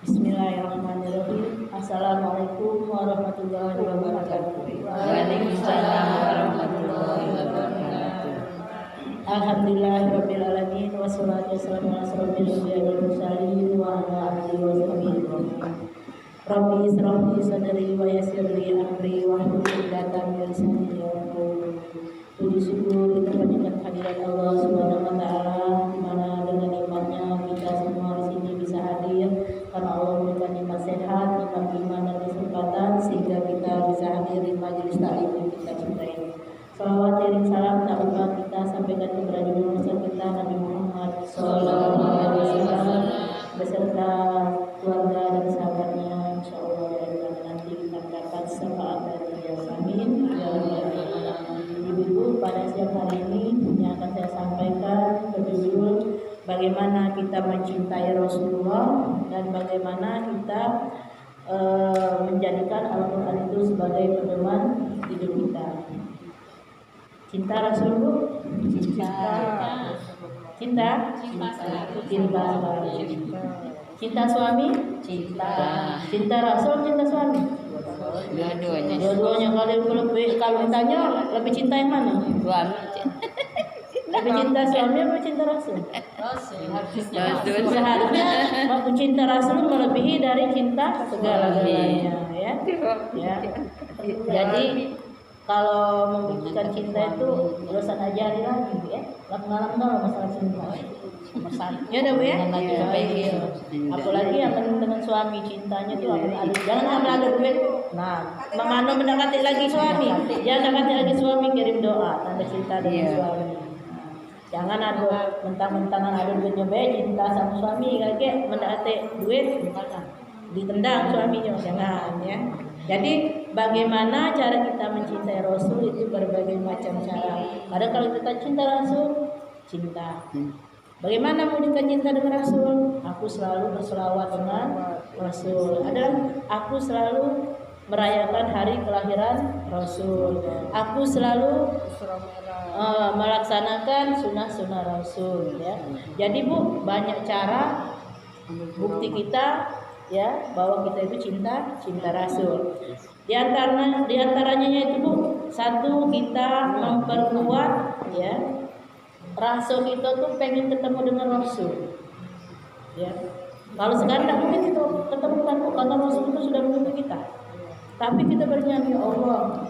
Bismillahirrahmanirrahim. Assalamualaikum warahmatullahi wabarakatuh. Waalaikumsalam warahmatullahi wabarakatuh. Alhamdulillahirabbil alamin wassalatu wassalamu ala asyrofil anbiya'i wal mursalin wa ala alihi washabihi ajmain. Rabbi israh li sadri wa yassir li amri wahlul 'uqdatam min lisani yafqahu qawli. Puji syukur kita panjatkan kehadirat Allah Subhanahu wa taala, di mana dengan nikmatnya kita semua di sini bisa hadir karena Allah memberikan nikmat sehat, nikmat iman dan kesempatan sehingga kita bisa hadir di majelis taklim yang kita cintai. Salawat dan salam tak lupa kita sampaikan kepada junjungan besar kita Nabi Muhammad Sallallahu Alaihi Wasallam beserta keluarga dan sahabatnya. Insyaallah nanti kita mendapat syafaat dari beliau. Amin. Ya Rabbal Alamin. Ibu-ibu, pada siang hari ini yang akan saya sampaikan berjudul bagaimana kita mencintai Rasulullah dan bagaimana kita menjadikan Al-Quran itu sebagai pedoman hidup kita. Cinta Rasul, Bu? Cinta. Cinta suami? Cinta. Cinta Rasul, cinta suami? Dua-duanya. Dua-duanya. Kalau ditanya lebih cinta yang mana? Suami. Lebih cinta suami atau cinta Rasul? Seharusnya cinta Rasul melebihi dari cinta segala-galanya, ya. Jadi kalau membuktikan cinta itu urusan ajari lagi, ya. Lama-lama kalau masalah cinta. Ya udah, Bu, ya. Apalagi yang dengan suami cintanya tuh jangan ada duit. Nah, mana mendekati lagi suami? Jangan mendekati lagi suami, kirim doa tanda cinta dengan suami. Jangan ada mentang-mentangan ada duitnya baik cinta sama suami, kayak mendekati duit ditendang suaminya, jangan, ya. Jadi bagaimana cara kita mencintai Rasul itu berbagai macam cara. Ada kalau kita cinta Rasul, cinta. Bagaimana mau kita cinta dengan Rasul? Aku selalu berselawat dengan Rasul. Ada aku selalu merayakan hari kelahiran Rasul. Aku selalu melaksanakan sunnah-sunnah Rasul, ya. Jadi, Bu, banyak cara bukti kita, ya, bahwa kita itu cinta Rasul. Di antaranya itu, Bu, satu, kita memperkuat, ya, Rasul kita tuh pengen ketemu dengan Rasul, ya. Kalau sekarang tidak mungkin kita ketemu kan, karena Rasul itu sudah menunggu kita. Tapi kita bernyanyi, Allah,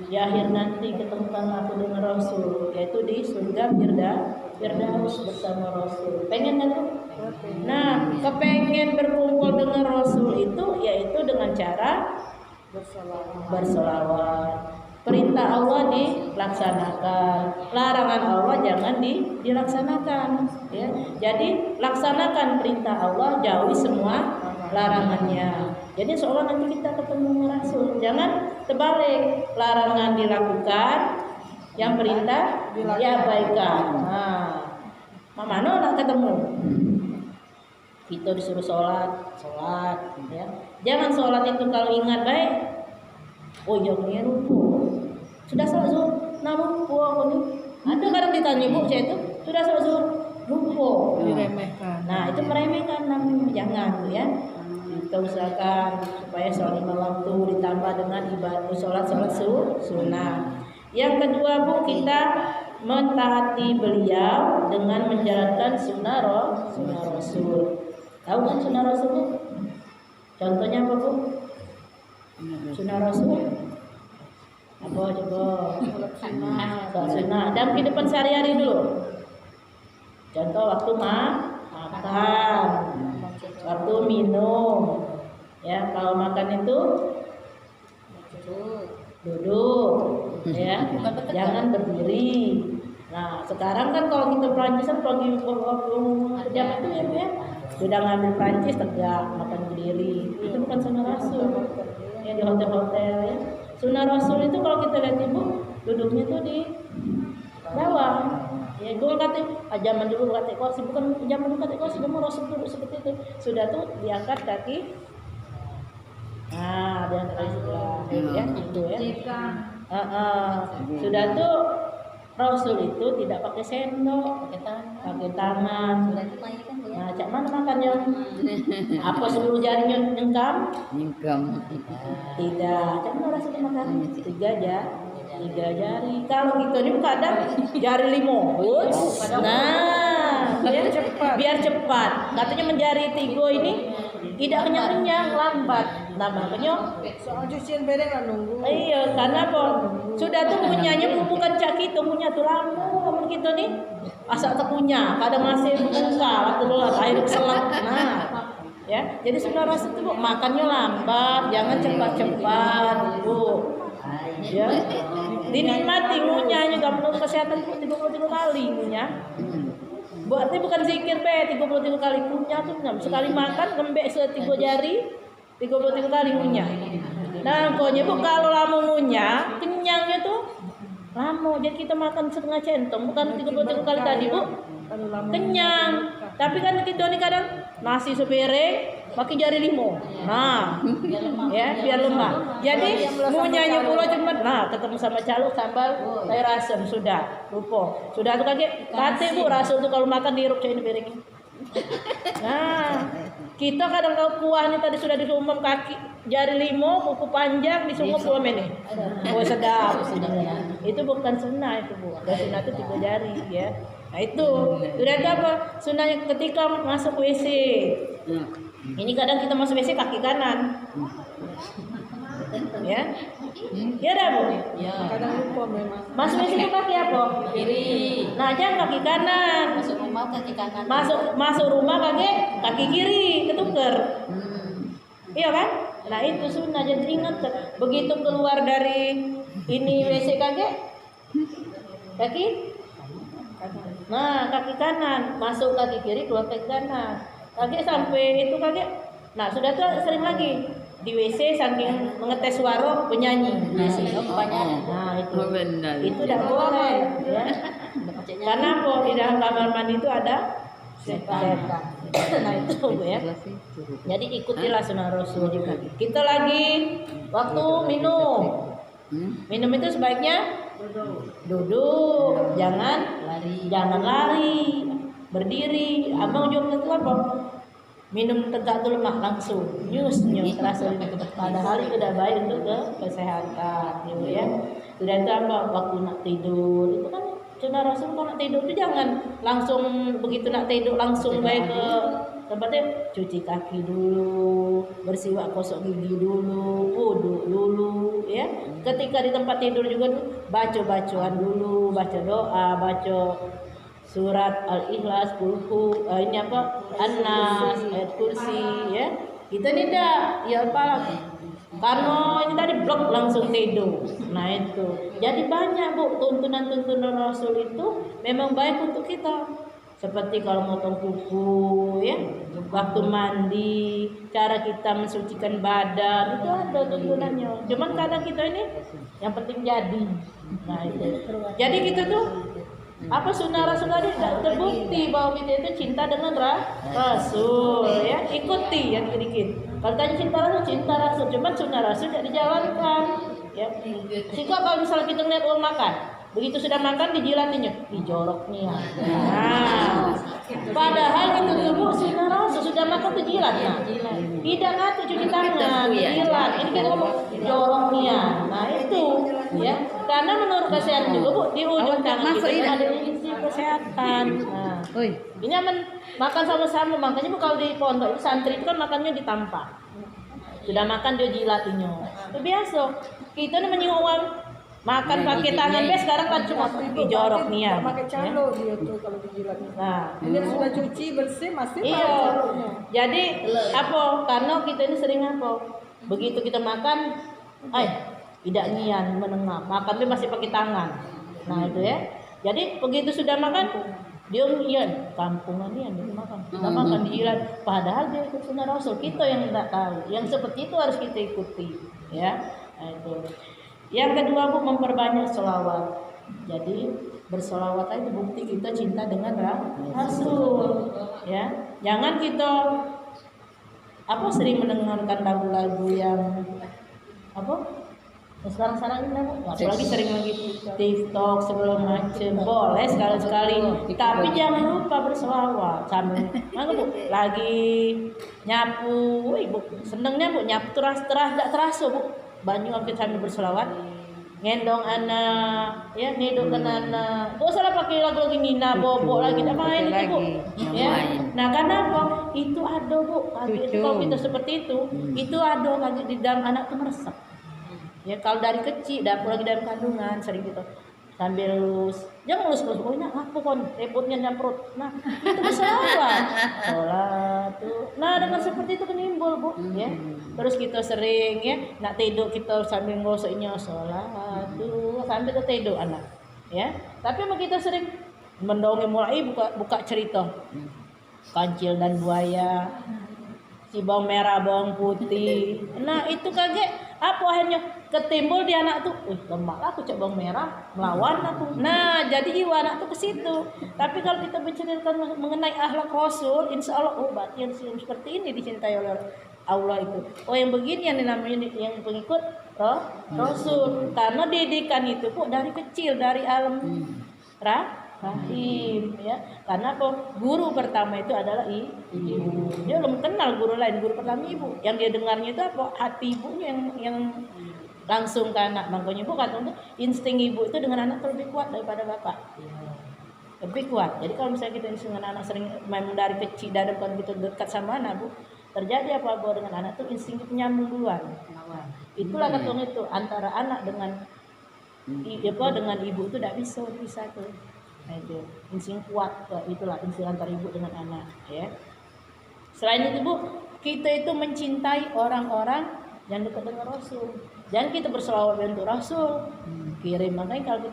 di akhir nanti ketemukan aku dengan Rasul, yaitu di surga Firdaus bersama Rasul. Pengen kan tuh? Nah, kepengen berkumpul dengan Rasul itu yaitu dengan cara bersolawat. Perintah Allah dilaksanakan, larangan Allah jangan dilaksanakan, ya. Jadi laksanakan perintah Allah, jauhi semua larangannya. Jadi seolah nanti kita ketemu Rasul. Jangan terbalik, larangan dilakukan, yang perintah diabaikan. Nah, mana nak ketemu? Kita disuruh sholat, ya. Jangan sholat itu kalau ingat baik. Oh iya, ini ruku. Sudah sholat zuhur, namun aku nih. Ada kadang ditanya, Bu, saya itu sudah sholat zuhur, lupa. Diremehkan. Nah, itu meremehkan, namun jangan, ya. Kita usahakan supaya sholat lima waktu ditambah dengan ibadah sholat sunnah. Yang kedua, Bu, kita mentaati beliau dengan menjalankan sunnah Rasul. Tahu kan sunnah Rasul, Bu? Contohnya apa, Bu? Sunnah Rasul apa coba? Sunnah dalam kehidupan sehari-hari dulu. Contoh waktu makan, waktu minum, ya. Kalau makan itu duduk, ya. Jangan berdiri. Nah, sekarang kan kalau kita Perancis pergi pejabat itu, ya, sudah ngambil Perancis tegak, makan berdiri. Itu bukan sunnah Rasul. Ya, di hotel-hotel, ya. Sunnah Rasul itu kalau kita lihat, Ibu, duduknya tuh di bawah. Ya, gue kata zaman dulu kata kursi, bukan zaman dulu kata kursi, cuma Rasul duduk seperti itu. Sudah tuh diangkat kaki. Nah, diangkat kaki sebelah, ya, itu, ya. Sudah tuh Rasul itu tidak pakai sendok, pakai tangan. Nah, cak mana makannya? Apa 10 jarinya nyengkam? Nyengkam. Tidak. Cak mana Rasul makan? 3 jari. Kalau kita ini kadang jari 5. Nah, biar cepat. Katanya menjari 3 ini tidak kenyang-kenyang, lambat. Nah, makanya soal cucian bedeng lah nunggu. iya, karena apa? Sudah tuh punyanya bukan cak kita punya tuh lama kamu kita nih. Asal terpunya, kadang masih buka waktu dulu air selak. Nah, ya. Jadi sudah rasa tuh Bu, makannya lambat, jangan cepat-cepat, Bu. Ya. Dinikmati ngunyahnya enggak menurut kesehatan Bu 33 kali ngunyah. Berarti bukan zikir be 33 kali ngunyah tuh sekali makan lembek 3 jari 33 kali ngunyah. Nah, pokoknya Bu kalau lama ngunyah, kenyangnya tuh lama. Jadi kita makan setengah centong bukan 33 kali tadi Bu. Kenyang. Tapi kan kita ini kadang nasi sepiring pakai jari 5. Nah, ya biar lemah. Jadi ngunyahnya pula cuma nah ketemu sama caluk sambal air asam sudah lupa. Sudah tuh kaget. Kate Bu Rasul tuh kalau makan dihirup ini piringnya. Nah, kita kadang kalau kuah nih tadi sudah disumbang kaki jari 5, kuku panjang disunggup dua menit. Oh sedap. Itu bukan sunnah itu Bu. Dan sunnah itu 3 jari ya. Nah itu sudah apa? Sunnahnya ketika masuk WC. Ini kadang kita masuk WC kaki kanan. Ya. Ya dah Bu. Ya. Kadang lupa memang. Masuk WC itu kaki apa? Kiri. Nah, jangan kaki kanan. Masuk rumah kaki kanan. Masuk rumah kaki kiri ketuker. Iya kan? Nah itu sunnah, jadi ingat begitu keluar dari ini WC kaki nah kaki kanan, masuk kaki kiri keluar kaki kanan, kaki sampai itu kaki. Nah sudah tuh sering lagi di WC saking mengetes suara penyanyi WC. Nah itu tidak boleh ya. Karena apa di dalam kamar mandi itu ada setan. Nah itu ya. Jadi ikutilah sunnah Rasul. Kita lagi waktu minum. Minum itu sebaiknya duduk, jangan lari, berdiri. Abang juga itu apa? Minum tegak tuh lemak langsung, nyus Rasul. Padahal itu udah baik untuk kesehatan, gitu ya. Sudah itu apa? Waktu nak tidur itu kan sunnah Rasul kalau nak tidur itu jangan langsung begitu nak tidur langsung baik ke tempatnya, cuci kaki dulu, bersiwak gosok gigi dulu, wudhu dulu ya. Ketika di tempat tidur juga baca-bacaan dulu, baca doa, baca surat Al-Ikhlas, Qul ini apa? An-Nas, ayat kursi ya. Kita tidak ya apa? Karena ini tadi blok langsung tidur. Nah itu. Jadi banyak Bu tuntunan-tuntunan Rasul itu memang baik untuk kita. Seperti kalau motong kuku ya, waktu mandi, cara kita mensucikan badan itu ada tuntunannya. Cuman kadang kita ini yang penting jadi. Nah itu. Jadi kita tuh apa sunnah Rasul tadi tidak terbukti bahwa kita itu cinta dengan Rasul ya, ikuti yang dikit. Kalau tanya cinta Rasul, cuman sunnah Rasul tidak dijalankan ya. Sehingga kalau misalnya kita ngeliat orang makan, begitu sudah makan dijilatinya, dijoroknya. Nah, padahal itu tubuh sunnah Rasul sudah makan tuh jilat. Nah, tidak ngatur cuci tangan, jilat. Ini kita ngomong joroknya. Nah itu ya, karena menurut kesehatan juga Bu di ujung tangan kita ada isi kesehatan. Nah, ini makan sama-sama. Makanya Bu kalau di pondok itu santri itu kan makannya ditampak. Sudah makan dia jilatinya. Itu biasa. Kita ini menyinggung orang makan pakai tangan sekarang kan cuma dijorok nih ya. Pakai calo dia tuh kalau dijilat. Nah, ini sudah cuci bersih masih pakai iya. calonya. Jadi apa? Karena kita ini sering apa? Begitu kita makan, tidak nian menengah. Makan dia masih pakai tangan. Nah itu ya. Jadi begitu sudah makan, dia nian kampungan dia makan. Kita makan dijilat. Padahal dia ikut sunnah Rasul. Kita yang tidak tahu. Yang seperti itu harus kita ikuti. Ya. Nah, itu. Yang kedua Bu memperbanyak selawat. Jadi berselawat itu bukti kita cinta dengan Rasul. Ya, jangan kita sering mendengarkan lagu-lagu yang Sekarang ini apalagi sering lagi TikTok segala macem, boleh sekali-sekali, tapi jangan lupa berselawat sambil Bu lagi nyapu, Bu senengnya Bu nyapu gak terasa Bu banyu kita sambil berselawat, ngendong anak, ya ngidupkan anak, gak usah pakai lagu-lagu Nina, bobo lagi, main itu Bu, ya. Nah karena apa? Itu ada Bu, kalau kita seperti itu ada lagi di dalam anak tuh meresap. Ya kalau dari kecil, dapur lagi dalam kandungan sering gitu sambil jangan lulus pokoknya aku kon repotnya nyamprot. Nah itu bersalah sholat tuh. Nah dengan seperti itu menimbul Bu, ya. Terus kita sering ya nak tidur kita sambil ngosoknya sholat tuh sambil tidur anak, ya. Tapi kita sering mendongeng mulai buka cerita kancil dan buaya, si bawang merah bawang putih. Nah itu kaget apa akhirnya ketimbul di anak tuh, lemak aku cek bawang merah melawan aku. Nah jadi jiwa anak tuh ke situ. Tapi kalau kita berceritakan mengenai akhlak Rasul, insya Allah berarti yang seperti ini dicintai oleh Allah itu. Yang begini yang namanya yang pengikut Rasul. Karena didikan itu Bu dari kecil, dari alam rahim, ya. Karena apa? Guru pertama itu adalah ibu. Dia belum kenal guru lain, guru pertama ibu. Yang dia dengarnya itu apa? Hati ibunya yang langsung ke anak. Makanya Bu kata untuk insting ibu itu dengan anak lebih kuat daripada bapak. Lebih kuat. Jadi kalau misalnya kita insting dengan anak sering main dari kecil dan kita dekat sama anak Bu, terjadi apa dengan anak tuh insting itu nyambung duluan. Itulah ketemu itu antara anak dengan ibu itu tidak bisa tuh. Nah itu insting kuat, itulah insting antara ibu dengan anak, ya. Selain itu Bu, kita itu mencintai orang-orang yang dekat dengan Rasul. Jangan kita berselawat untuk Rasul, kirim. Makanya kalau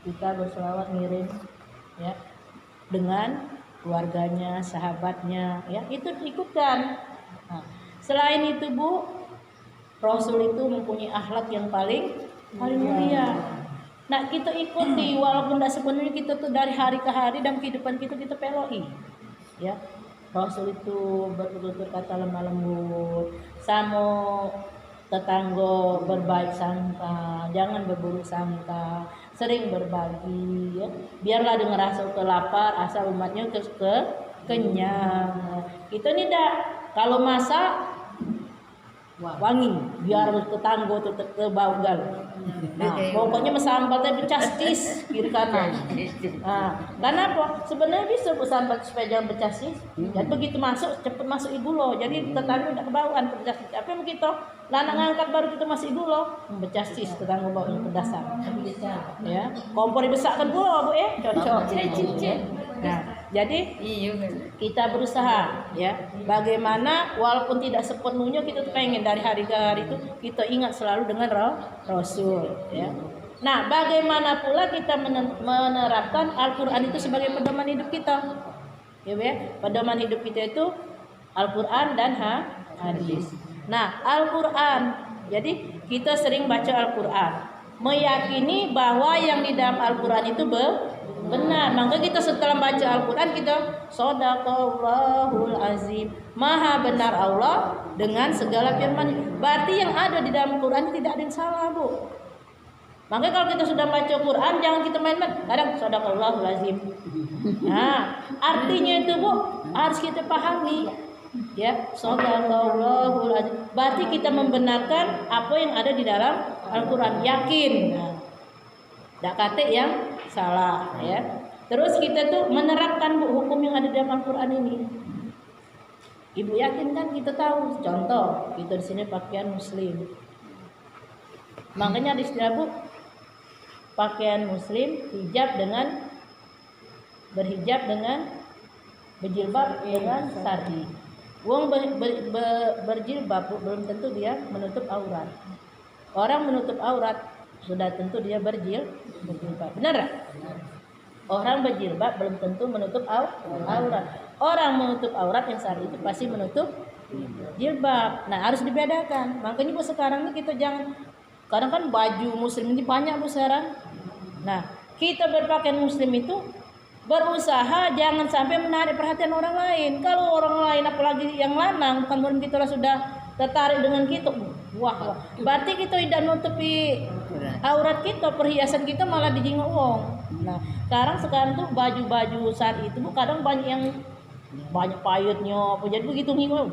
kita berselawat ngirim, ya, dengan keluarganya, sahabatnya, ya itu ikutkan. Nah, selain itu Bu, Rasul itu mempunyai akhlak yang paling mulia. Nah kita ikuti walaupun tidak sepenuhnya kita tuh dari hari ke hari dan kehidupan kita peloi, ya. Rasul itu betul-betul kata lemah lembut, sama tetangga berbaik sangka, jangan berburuk sangka, sering berbagi, ya. Biarlah dengan rasa kelapar asal umatnya kenyang. Kita nih kalau masak wangi biar tetangga tuh kebaugal. Nah, pokoknya mesambal teh becastis kiri kanan. Nah, karena apa? Sebenarnya bisa sambal supaya jangan becastis. Dan begitu masuk cepat masuk ibu lo. Jadi tetangga tidak kebauan becastis. Apa yang begitu? Lanang ngangkat baru kita masuk ibu lo, becastis tetangga baunya pedasan. Ya, kompor dibesarkan dulu Bu ya, cocok. Nah, jadi kita berusaha, ya, bagaimana walaupun tidak sepenuhnya kita pengen dari hari ke hari itu kita ingat selalu dengan Rasul, ya. Nah, bagaimana pula kita menerapkan Al-Quran itu sebagai pedoman hidup kita, ya, pedoman hidup kita itu Al-Quran dan hadis. Nah, Al-Quran, jadi kita sering baca Al-Quran, meyakini bahwa yang di dalam Al-Quran itu benar. Maka kita setelah baca Al-Quran kita Shadaqallahul Azim, maha benar Allah dengan segala firman. Berarti yang ada di dalam Quran tidak ada yang salah Bu. Maka kalau kita sudah baca Quran jangan kita main-main. Kadang Shadaqallahul Azim. Nah artinya itu Bu harus kita pahami, ya. Shadaqallahul Azim berarti kita membenarkan apa yang ada di dalam Al-Quran, yakin. Tidak kata yang salah, ya. Terus kita tuh menerapkan Bu hukum yang ada dalam Al-Quran ini. Ibu yakin kan kita tahu. Contoh kita di sini pakaian Muslim. Makanya di sini Bu pakaian Muslim berhijab dengan berjilbab dengan syar'i. Wong berjilbab Bu, belum tentu dia menutup aurat. Orang menutup aurat sudah tentu dia berjilbab. Benar tak? Orang berjilbab belum tentu menutup aurat. Orang menutup aurat yang syar'i itu pasti menutup jilbab. Nah harus dibedakan. Makanya Bu sekarang ini kita jangan, kadang kan baju Muslim ini banyak Bu sekarang. Nah kita berpakaian Muslim itu berusaha jangan sampai menarik perhatian orang lain. Kalau orang lain apalagi yang lanang, kan kita sudah tertarik dengan kita, wah. Berarti kita tidak nutupi aurat kita, perhiasan kita malah dijingok wong. Nah, sekarang tuh baju-baju saat itu kadang banyak yang banyak payutnya, jadi begitu ngingok,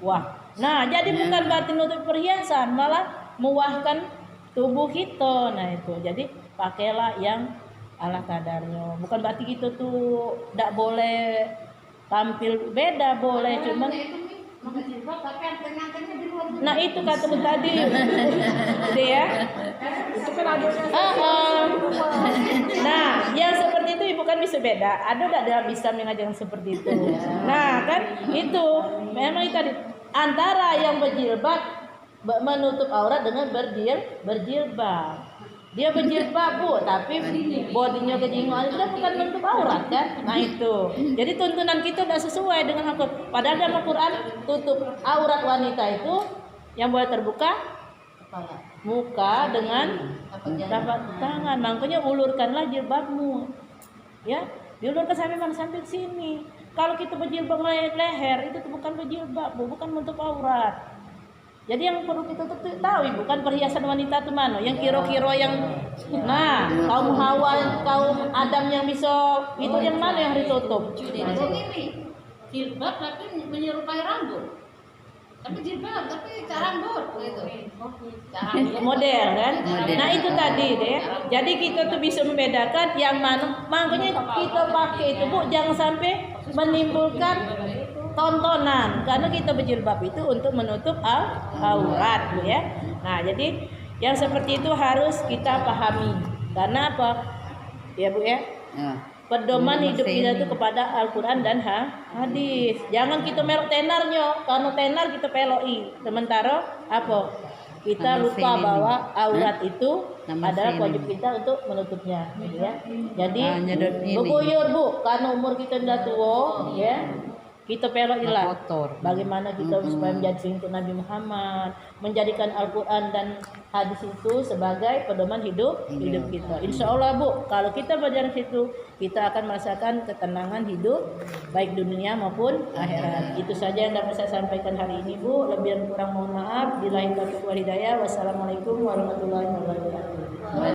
wah. Nah, jadi bukan berarti nutup perhiasan, malah mewahkan tubuh kita. Nah, itu. Jadi pakailah yang ala kadarnya. Bukan berarti kita tuh tidak boleh tampil beda, boleh, cuman nah itu katamu tadi gitu ya. Itu kan adanya Nah, yang seperti itu ibu kan bisa beda. Ada nggak dalam Islam yang ajaran seperti itu? Nah, kan itu memang itu tadi antara yang berjilbab menutup aurat dengan berjilbab. Dia berjilbab Bu, tapi bodinya kejingoan itu kan bukan menutup aurat kan? Nah itu. Jadi tuntunan kita udah sesuai dengan Al-Quran. Padahal dalam Al-Quran tutup aurat wanita itu yang boleh terbuka Kepala. muka dengan telapak tangan. Makanya ulurkanlah jilbabmu. Ya, diulurkan sampai mana? Sampai sini. Kalau kita berjilbab leher itu bukan berjilbab, Bu, bukan menutup aurat. Jadi yang perlu kita tahu bukan perhiasan wanita itu mana, yang kiro-kiro yang kaum Hawa, kaum Adam yang bisa itu yang mana yang ditutup? Jilbab tapi menyerupai rambut. Tapi jilbab tapi rambut gitu. Model kan? Nah itu tadi deh. Jadi kita tuh bisa membedakan yang mana. Makanya kita pakai itu Bu, jangan sampai menimbulkan tontonan, karena kita berjilbab itu untuk menutup aurat Bu ya. Nah, jadi yang seperti itu harus kita pahami. Karena apa? Ya Bu ya. Pedoman hidup kita itu kepada Al-Quran dan hadis. Jangan kita melok tenarnya, karena tenar kita peloi. Sementara apa? Kita lupa bahwa aurat itu adalah wajib kita untuk menutupnya, ya. Jadi berguyur Bu, karena umur kita sudah tua, ya. Kita pelokilah bagaimana kita supaya menjadi pengikut Nabi Muhammad, menjadikan Al-Quran dan hadis itu sebagai pedoman hidup kita. Insya Allah Bu, kalau kita berjalan situ, kita akan merasakan ketenangan hidup baik dunia maupun akhirat. Itu saja yang dapat saya sampaikan hari ini Bu. Lebih dan kurang mohon maaf. Billahi taufiq wal hidayah. Wassalamualaikum warahmatullahi wabarakatuh.